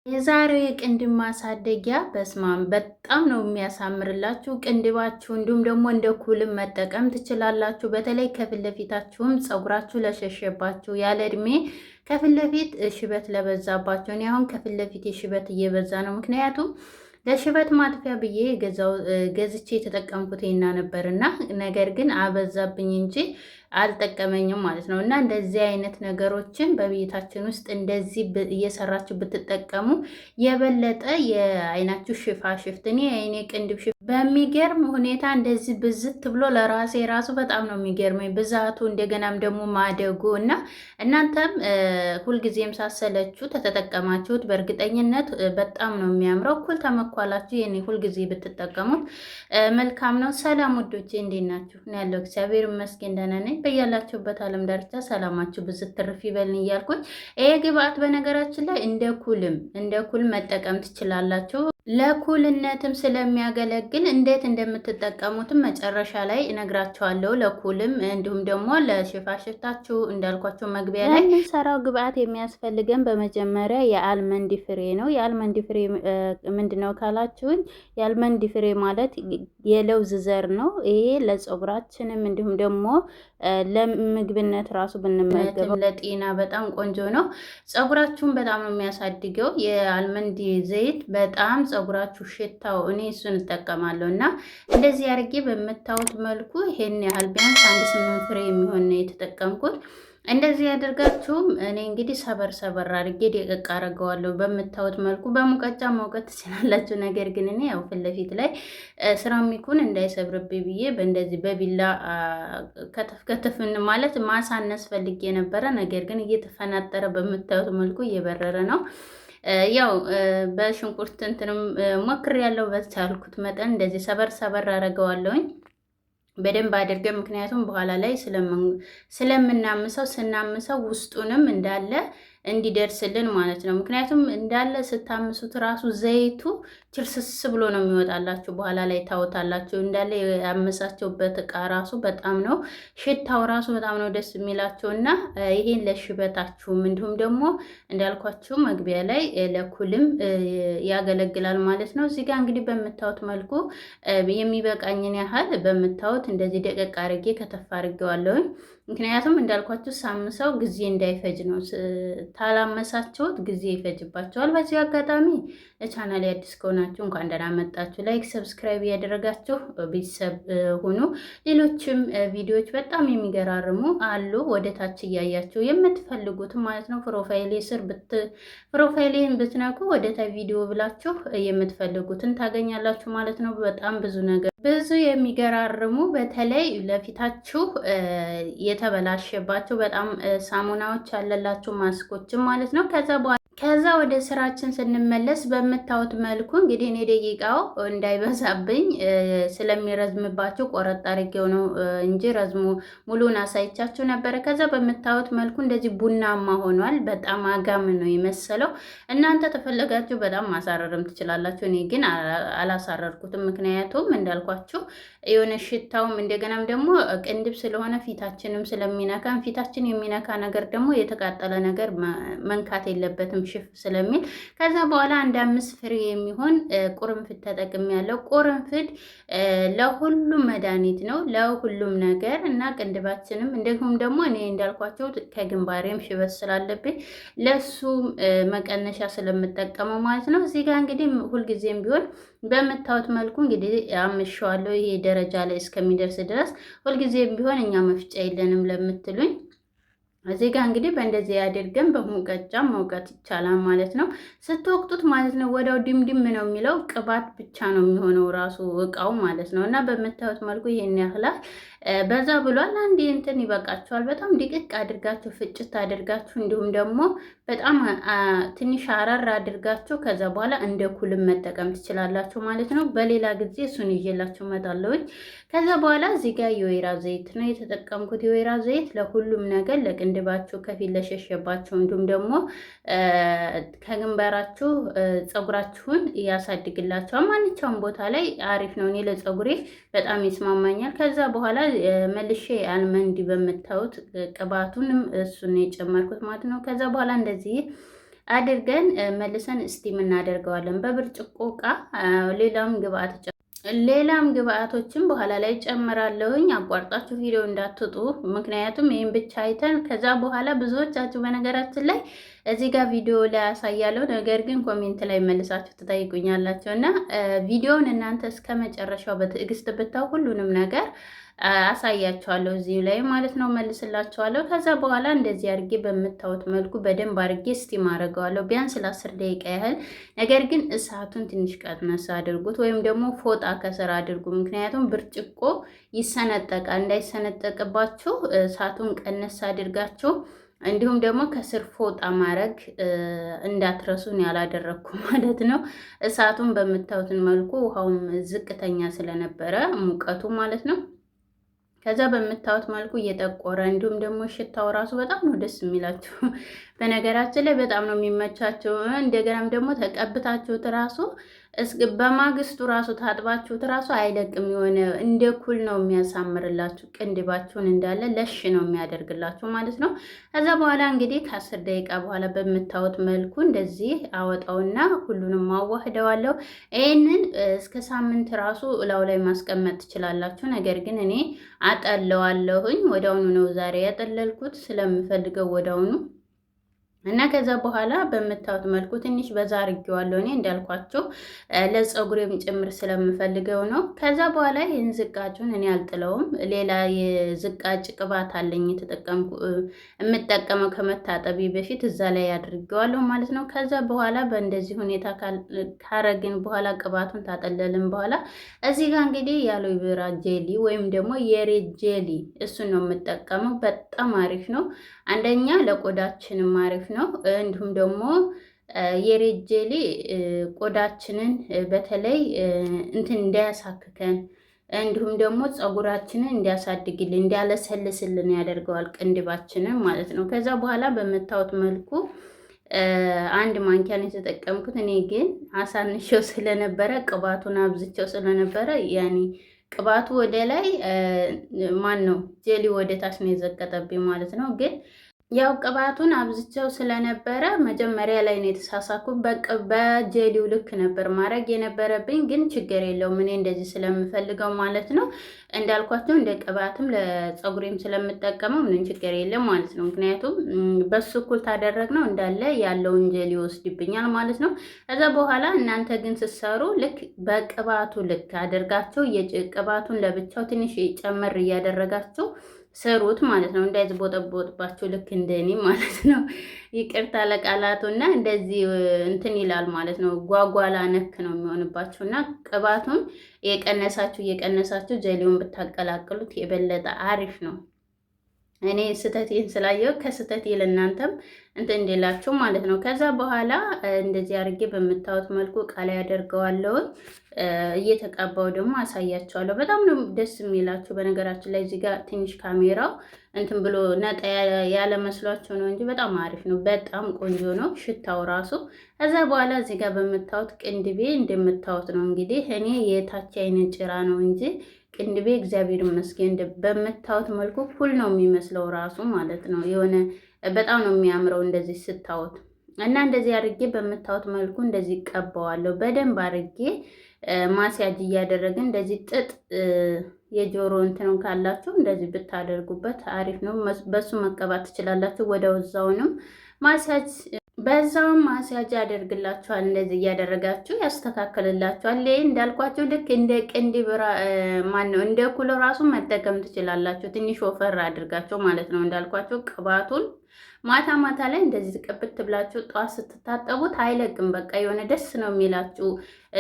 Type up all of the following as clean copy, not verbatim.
የዛሬው የቅንድብ ማሳደጊያ በስማም በጣም ነው የሚያሳምርላችሁ ቅንድባችሁ። እንዲሁም ደግሞ እንደ ኩልም መጠቀም ትችላላችሁ። በተለይ ከፊት ለፊታችሁም ፀጉራችሁ ለሸሸባችሁ ያለ እድሜ ከፊት ለፊት ሽበት ለበዛባችሁ። እኔ አሁን ከፊት ለፊት ሽበት እየበዛ ነው። ምክንያቱም ለሽበት ማጥፊያ ብዬ ገዝቼ የተጠቀምኩት ይና ነበርና ነገር ግን አበዛብኝ እንጂ አልጠቀመኝም ማለት ነው። እና እንደዚህ አይነት ነገሮችን በቤታችን ውስጥ እንደዚህ እየሰራችሁ ብትጠቀሙ የበለጠ የአይናችሁ ሽፋሽፍት እኔ የአይኔ ቅንድብ በሚገርም ሁኔታ እንደዚህ ብዝት ብሎ ለራሴ ራሱ በጣም ነው የሚገርመኝ ብዛቱ፣ እንደገናም ደግሞ ማደጉ እና እናንተም ሁልጊዜም ሳሰለችሁ ተተጠቀማችሁት በእርግጠኝነት በጣም ነው የሚያምረው። እኩል ተመኳላችሁ የኔ ሁልጊዜ ብትጠቀሙት መልካም ነው። ሰላም ውዶቼ እንዴት ናችሁ? እኔ ያለው እግዚአብሔር ይመስገን ደህና ነኝ። በያላችሁበት ዓለም ዳርቻ ሰላማችሁ ብዝት ትርፍ ይበልን እያልኩኝ ይሄ ግብአት በነገራችን ላይ እንደ ኩል መጠቀም ትችላላችሁ። ለኩልነትም ስለሚያገለግል እንዴት እንደምትጠቀሙትም መጨረሻ ላይ እነግራችኋለሁ። ለኩልም እንዲሁም ደግሞ ለሽፋሽፍታችሁ እንዳልኳችሁ መግቢያ ላይ የምንሰራው ግብአት የሚያስፈልገን በመጀመሪያ የአልመንድ ፍሬ ነው። የአልመንድ ፍሬ ምንድነው ካላችሁኝ፣ የአልመንድ ፍሬ ማለት የለውዝ ዘር ነው። ይሄ ለፀጉራችንም እንዲሁም ደግሞ ለምግብነት ራሱ ብንመገበው ለጤና በጣም ቆንጆ ነው። ፀጉራችሁን በጣም ነው የሚያሳድገው። የአልመንድ ዘይት በጣም ፀጉራችሁ ሽታው፣ እኔ እሱን እጠቀማለሁ እና እንደዚህ አድርጌ በምታዩት መልኩ ይሄን ያህል ቢያንስ 8 ፍሬ የሚሆን ነው የተጠቀምኩት። እንደዚህ ያደርጋችሁም እኔ እንግዲህ ሰበር አድርጌ ደቀቅ አደርገዋለሁ። በምታዩት መልኩ በሙቀጫ መውቀት ትችላላችሁ። ነገር ግን እኔ ያው ፊት ለፊት ላይ ሴራሚኩን እንዳይሰብርብኝ ብዬ በእንደዚህ በቢላ ከተፍን ማለት ማሳነስ ፈልጌ ነበረ። ነገር ግን እየተፈናጠረ በምታዩት መልኩ እየበረረ ነው። ያው በሽንኩርት እንትንም ሞክሬያለሁ። በቻልኩት መጠን እንደዚህ ሰበር አደርገዋለሁኝ በደንብ አድርገን፣ ምክንያቱም በኋላ ላይ ስለምናምሰው ስናምሰው ውስጡንም እንዳለ እንዲደርስልን ማለት ነው። ምክንያቱም እንዳለ ስታምሱት ራሱ ዘይቱ ችርስስ ብሎ ነው የሚወጣላችሁ። በኋላ ላይ ታወታላችሁ። እንዳለ ያመሳቸውበት እቃ ራሱ በጣም ነው ሽታው ራሱ በጣም ነው ደስ የሚላቸው እና ይሄን ለሽበታችሁም እንዲሁም ደግሞ እንዳልኳችሁ መግቢያ ላይ ለኩልም ያገለግላል ማለት ነው። እዚህ ጋር እንግዲህ በምታዩት መልኩ የሚበቃኝን ያህል በምታዩት እንደዚህ ደቀቅ አድርጌ ከተፍ አድርጌዋለሁኝ። ምክንያቱም እንዳልኳችሁ ሳምሰው ጊዜ እንዳይፈጅ ነው። ታላመሳችሁት ጊዜ ይፈጅባቸዋል። በዚህ አጋጣሚ ለቻናል አዲስ ከሆናችሁ እንኳን ደህና መጣችሁ። ላይክ ሰብስክራይብ እያደረጋችሁ ቤተሰብ ሁኑ። ሌሎችም ቪዲዮዎች በጣም የሚገራርሙ አሉ። ወደ ታች እያያችሁ የምትፈልጉት ማለት ነው። ፕሮፋይሌን ብትነኩ ወደ ታች ቪዲዮ ብላችሁ የምትፈልጉትን ታገኛላችሁ ማለት ነው። በጣም ብዙ የሚገራርሙ በተለይ ለፊታችሁ የተበላሸባቸው በጣም ሳሙናዎች ያለላችሁ ማስኮችም ማለት ነው። ከዛ ወደ ስራችን ስንመለስ በምታዩት መልኩ እንግዲህ እኔ ደቂቃው እንዳይበዛብኝ ስለሚረዝምባቸው ቆረጥ አድርጌው ነው እንጂ ረዝሙ ሙሉን አሳይቻችሁ ነበረ። ከዛ በምታዩት መልኩ እንደዚህ ቡናማ ሆኗል። በጣም አጋም ነው የመሰለው። እናንተ ተፈለጋችሁ በጣም ማሳረርም ትችላላችሁ። እኔ ግን አላሳረርኩትም። ምክንያቱም እንዳልኳችሁ የሆነ ሽታውም እንደገናም ደግሞ ቅንድብ ስለሆነ ፊታችንም ስለሚነካን ፊታችን የሚነካ ነገር ደግሞ የተቃጠለ ነገር መንካት የለበትም ሽፍ ስለሚል። ከዛ በኋላ 5 ፍሬ የሚሆን ቁርንፍድ ተጠቅሜያለሁ። ቁርንፍድ ለሁሉም መድኃኒት ነው ለሁሉም ነገር እና ቅንድባችንም እንደሁም ደግሞ እኔ እንዳልኳቸው ከግንባሬም ሽበት ስላለብኝ ለሱ መቀነሻ ስለምጠቀመው ማለት ነው። እዚህ ጋር እንግዲህ ሁልጊዜም ቢሆን በምታዩት መልኩ እንግዲህ አምሸዋለሁ። ይሄ ደረጃ ላይ እስከሚደርስ ድረስ ሁልጊዜም ቢሆን እኛ መፍጫ የለንም ለምትሉኝ እዚህ ጋር እንግዲህ በእንደዚህ ያድርገን በሙቀጫ መውቀጥ ይቻላል ማለት ነው። ስትወቅጡት ማለት ነው ወዲያው ድምድም ነው የሚለው ቅባት ብቻ ነው የሚሆነው ራሱ እቃው ማለት ነው። እና በምታዩት መልኩ ይሄን ያህላል በዛ ብሏል። አንድ እንትን ይበቃችኋል። በጣም ድቅቅ አድርጋችሁ ፍጭት አድርጋችሁ እንዲሁም ደግሞ በጣም ትንሽ አራር አድርጋችሁ ከዛ በኋላ እንደ ኩልም መጠቀም ትችላላችሁ ማለት ነው። በሌላ ጊዜ እሱን ይዤላችሁ እመጣለሁኝ። ከዛ በኋላ እዚህ ጋር የወይራ ዘይት ነው የተጠቀምኩት። የወይራ ዘይት ለሁሉም ነገር ለቅንድባችሁ፣ ከፊት ለሸሸባችሁ እንዲሁም ደግሞ ከግንባራችሁ ፀጉራችሁን ያሳድግላችኋል። ማንኛውም ቦታ ላይ አሪፍ ነው። እኔ ለፀጉሬ በጣም ይስማማኛል። ከዛ በኋላ መልሼ አልመንድ በምታዩት ቅባቱንም እሱን የጨመርኩት ማለት ነው። ከዛ በኋላ እንደዚህ አድርገን መልሰን ስቲም እናደርገዋለን በብርጭቆ እቃ። ሌላም ግብአቶችን በኋላ ላይ ጨምራለሁኝ። አቋርጣችሁ ቪዲዮ እንዳትጡ፣ ምክንያቱም ይህን ብቻ አይተን ከዛ በኋላ ብዙዎቻችሁ በነገራችን ላይ እዚህ ጋር ቪዲዮ ላይ ያሳያለሁ፣ ነገር ግን ኮሜንት ላይ መልሳችሁ ትጠይቁኛላችሁ እና ቪዲዮውን እናንተ እስከ መጨረሻው በትዕግስት ብታው ሁሉንም ነገር አሳያችኋለሁ እዚሁ ላይ ማለት ነው፣ መልስላችኋለሁ። ከዛ በኋላ እንደዚህ አድርጌ በምታዩት መልኩ በደንብ አድርጌ ስቲም አደርገዋለሁ ቢያንስ ለ10 ደቂቃ ያህል። ነገር ግን እሳቱን ትንሽ ቀነስ አድርጉት፣ ወይም ደግሞ ፎጣ ከስር አድርጉ። ምክንያቱም ብርጭቆ ይሰነጠቃል፣ እንዳይሰነጠቅባችሁ እሳቱን ቀነስ አድርጋችሁ እንዲሁም ደግሞ ከስር ፎጣ ማድረግ እንዳትረሱን ያላደረግኩ ማለት ነው። እሳቱን በምታዩትን መልኩ ውሃውም ዝቅተኛ ስለነበረ ሙቀቱ ማለት ነው። ከዛ በምታዩት መልኩ እየጠቆረ እንዲሁም ደግሞ ሽታው ራሱ በጣም ነው ደስ የሚላችሁ። በነገራችን ላይ በጣም ነው የሚመቻቸው። እንደገናም ደግሞ ተቀብታችሁት ራሱ በማግስቱ ራሱ ታጥባችሁት ራሱ አይለቅም። የሆነ እንደ ኩል ነው የሚያሳምርላችሁ። ቅንድባችሁን እንዳለ ለሽ ነው የሚያደርግላችሁ ማለት ነው። ከዛ በኋላ እንግዲህ ከ10 ደቂቃ በኋላ በምታዩት መልኩ እንደዚህ አወጣውና ሁሉንም አዋህደዋለሁ። ይህንን እስከ ሳምንት ራሱ እላው ላይ ማስቀመጥ ትችላላችሁ። ነገር ግን እኔ አጠለዋለሁኝ። ወዲያውኑ ነው ዛሬ ያጠለልኩት ስለምፈልገው ወዲያውኑ እና ከዛ በኋላ በምታዩት መልኩ ትንሽ በዛ አድርጌዋለሁ። እኔ እንዳልኳቸው ለፀጉሬም ጭምር ስለምፈልገው ነው። ከዛ በኋላ ይህን ዝቃጩን እኔ አልጥለውም። ሌላ የዝቃጭ ቅባት አለኝ የምጠቀመው ከመታጠቢ በፊት እዛ ላይ አድርጌዋለሁ ማለት ነው። ከዛ በኋላ በእንደዚህ ሁኔታ ካረግን በኋላ ቅባቱን ታጠለልን በኋላ እዚህ ጋር እንግዲህ ያለው ይብራ ጄሊ ወይም ደግሞ የሬት ጄሊ እሱን ነው የምጠቀመው። በጣም አሪፍ ነው። አንደኛ ለቆዳችንም አሪፍ ነው። እንዲሁም ደግሞ የሬት ጄሊ ቆዳችንን በተለይ እንትን እንዳያሳክከን እንዲሁም ደግሞ ፀጉራችንን እንዲያሳድግልን እንዲያለሰልስልን ያደርገዋል፣ ቅንድባችንን ማለት ነው። ከዛ በኋላ በምታዩት መልኩ አንድ ማንኪያን የተጠቀምኩት። እኔ ግን አሳንሼው ስለነበረ ቅባቱን አብዝቼው ስለነበረ ያኔ ቅባቱ ወደ ላይ ማን ነው ጄሊ ወደ ታች ነው የዘቀጠብኝ ማለት ነው። ግን ያው ቅባቱን አብዝቼው ስለነበረ መጀመሪያ ላይ ነው የተሳሳኩት። በጄሊው ልክ ነበር ማድረግ የነበረብኝ፣ ግን ችግር የለውም እኔ እንደዚህ ስለምፈልገው ማለት ነው። እንዳልኳቸው እንደ ቅባትም ለፀጉሬም ስለምጠቀመው ምንም ችግር የለም ማለት ነው። ምክንያቱም በሱ እኩል ታደረግነው እንዳለ ያለውን ጄሊ ይወስድብኛል ማለት ነው። ከዛ በኋላ እናንተ ግን ስትሰሩ ልክ በቅባቱ ልክ አድርጋችሁ ቅባቱን ለብቻው ትንሽ ጨመር እያደረጋችሁ ሰሩት ማለት ነው። እንዳይዝቦጠቦጥባችሁ ልክ እንደኔ ማለት ነው። ይቅርታ ለቃላቱ እና እንደዚህ እንትን ይላል ማለት ነው። ጓጓላ ነክ ነው የሚሆንባችሁ እና ቅባቱን እየቀነሳችሁ ጀሊውን ብታቀላቅሉት የበለጠ አሪፍ ነው። እኔ ስህተቴን ስላየው ከስህተቴ ለእናንተም እንትን እንዲላችሁ ማለት ነው። ከዛ በኋላ እንደዚህ አድርጌ በምታዩት መልኩ ቃል ያደርገዋለሁ። እየተቀባው ደግሞ አሳያቸዋለሁ። በጣም ነው ደስ የሚላችሁ። በነገራችን ላይ እዚህ ጋር ትንሽ ካሜራው እንትን ብሎ ነጣ ያለ መስሏቸው ነው እንጂ በጣም አሪፍ ነው። በጣም ቆንጆ ነው ሽታው ራሱ። ከዛ በኋላ እዚህ ጋር በምታዩት ቅንድቤ እንደምታዩት ነው እንግዲህ እኔ የታች አይነት ጭራ ነው እንጂ ቅንድቤ እግዚአብሔር ይመስገን በምታዩት መልኩ ሁሉ ነው የሚመስለው ራሱ ማለት ነው። የሆነ በጣም ነው የሚያምረው እንደዚህ ስታዩት እና እንደዚህ አድርጌ በምታዩት መልኩ እንደዚህ ቀባዋለሁ። በደንብ አድርጌ ማስያጅ እያደረግን እንደዚህ ጥጥ የጆሮ እንትኑ ካላችሁ እንደዚህ ብታደርጉበት አሪፍ ነው። በሱ መቀባት ትችላላችሁ። ወደ ውዛውንም ማስያጅ በዛውም ማስያጅ ያደርግላችኋል። እንደዚህ እያደረጋችሁ ያስተካክልላችኋል። ይሄ እንዳልኳችሁ ልክ እንደ ቅንድብ ማነው እንደ ኩል ራሱ መጠቀም ትችላላችሁ። ትንሽ ወፈር አድርጋችሁ ማለት ነው። እንዳልኳችሁ ቅባቱን ማታ ማታ ላይ እንደዚህ ቅብት ብላችሁ ጧት ስትታጠቡት አይለቅም። በቃ የሆነ ደስ ነው የሚላችሁ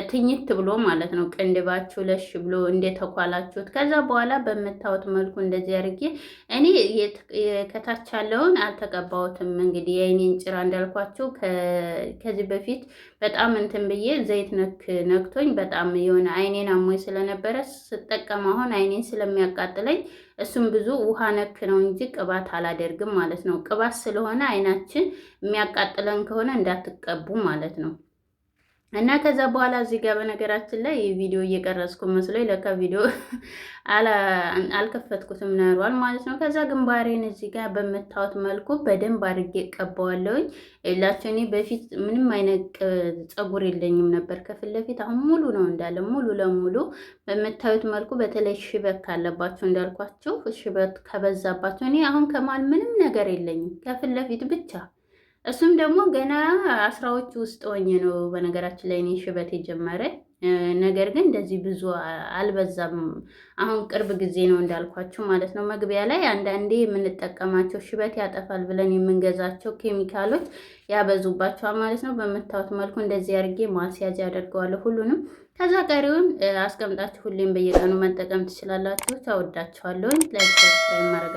ትኝት ብሎ ማለት ነው። ቅንድባችሁ ለሽ ብሎ እንደተኳላችሁት። ከዛ በኋላ በምታዩት መልኩ እንደዚህ አድርጌ እኔ ከታች ያለውን አልተቀባሁትም። እንግዲህ የአይኔን ጭራ እንዳልኳችሁ ከዚህ በፊት በጣም እንትን ብዬ ዘይት ነክቶኝ በጣም የሆነ አይኔን አሞኝ ስለነበረ ስጠቀም አሁን አይኔን ስለሚያቃጥለኝ እሱም ብዙ ውሃ ነክ ነው እንጂ ቅባት አላደርግም ማለት ነው። ቅባት ስለሆነ አይናችን የሚያቃጥለን ከሆነ እንዳትቀቡ ማለት ነው። እና ከዛ በኋላ እዚህ ጋር በነገራችን ላይ ቪዲዮ እየቀረጽኩ መስሎኝ ለካ ቪዲዮ አልከፈትኩትም ነሯል ማለት ነው። ከዛ ግንባሬን እዚህ ጋር በምታዩት መልኩ በደንብ አድርጌ ቀባዋለሁኝ። የላቸው እኔ በፊት ምንም አይነት ፀጉር የለኝም ነበር ከፊት ለፊት፣ አሁን ሙሉ ነው እንዳለ ሙሉ ለሙሉ በምታዩት መልኩ። በተለይ ሽበት ካለባቸው እንዳልኳቸው ሽበት ከበዛባቸው፣ እኔ አሁን ከማል ምንም ነገር የለኝም ከፊት ለፊት ብቻ። እሱም ደግሞ ገና አስራዎቹ ውስጥ ሆኜ ነው በነገራችን ላይ እኔ ሽበት የጀመረ። ነገር ግን እንደዚህ ብዙ አልበዛም። አሁን ቅርብ ጊዜ ነው እንዳልኳችሁ ማለት ነው። መግቢያ ላይ አንዳንዴ የምንጠቀማቸው ሽበት ያጠፋል ብለን የምንገዛቸው ኬሚካሎች ያበዙባቸዋል ማለት ነው። በምታዩት መልኩ እንደዚህ አድርጌ ማስያዝ ያደርገዋለሁ ሁሉንም። ከዛ ቀሪውን አስቀምጣችሁ ሁሌም በየቀኑ መጠቀም ትችላላችሁ። ታወዳችኋለሁ። ላይክ ሰብስክራይብ ማድረጋችሁ